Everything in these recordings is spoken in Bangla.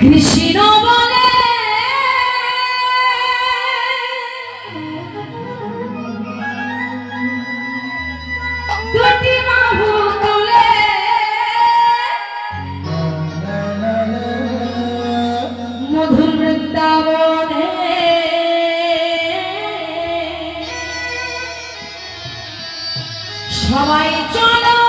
কৃষ্ণ বলে দুটি বাহু তুলে মধুর বৃন্দাবনে সবাই চলো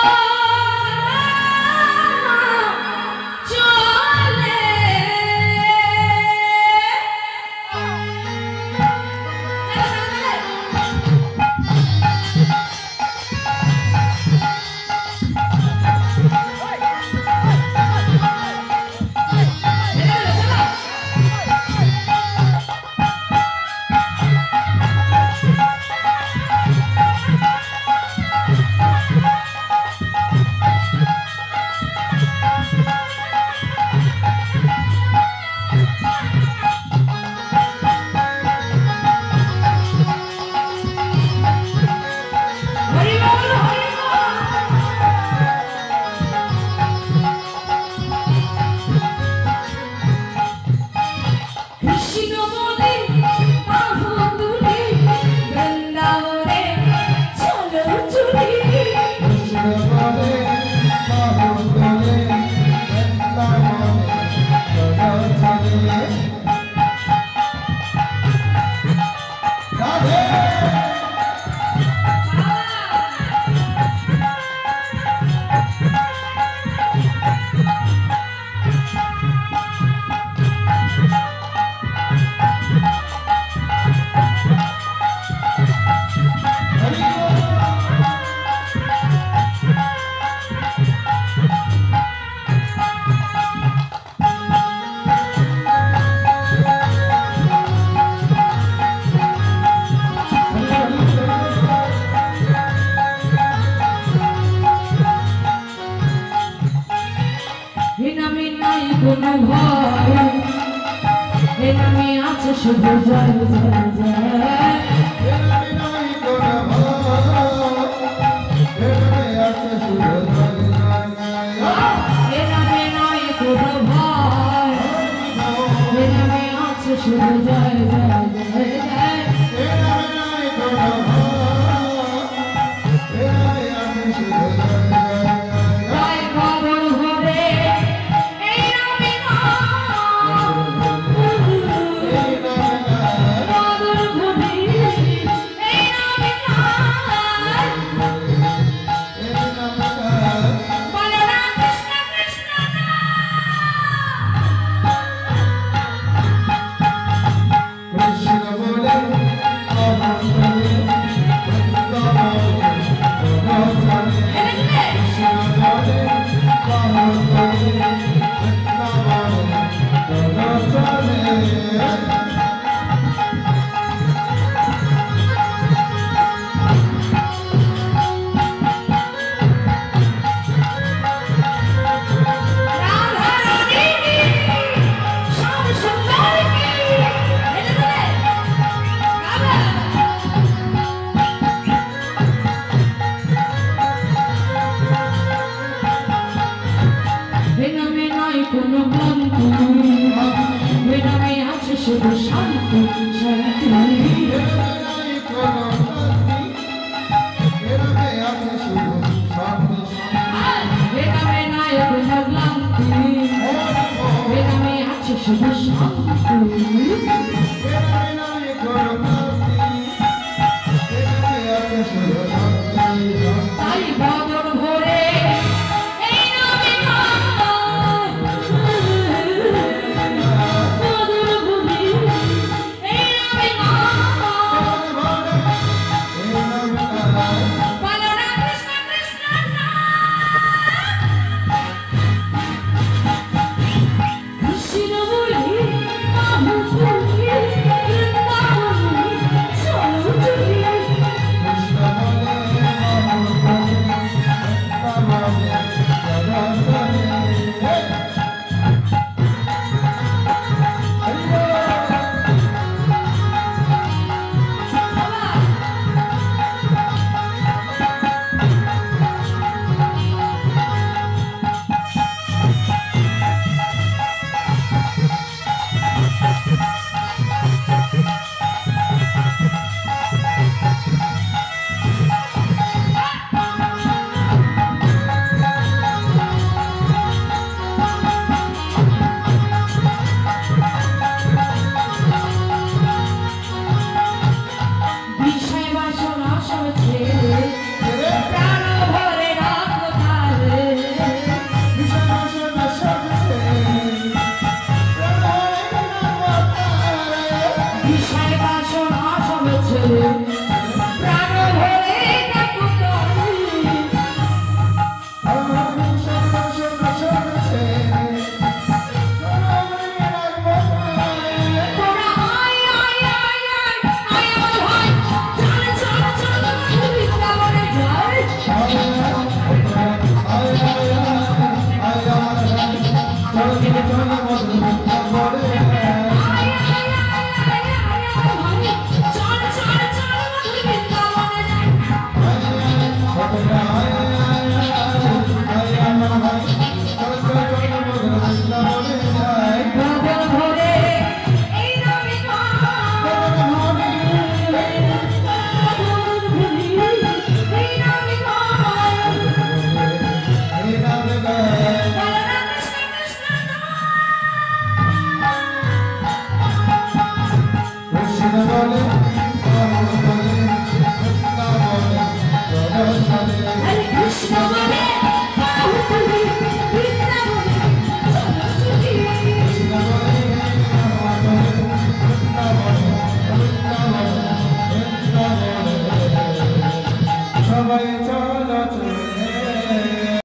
কোনো ভয় এ নামে আছে শুধু জয় জয় জয় এ নামে নয় কোনো ভয় এ নামে আছে শুধু জয় জয় জয় এ নামে নয় কোনো ভয় এ নামে আছে শুধু জয় জয় জয় জয় এ নামে নয় কোনো ভয় এ নামে আছে শুধু জয় জয় কোনো ভ্রান্তি এ নামে আছে শুধু শান্তি শান্তি এ নামে নাই কোনো ভ্রান্তি এ নামে আছে শুধু শান্তি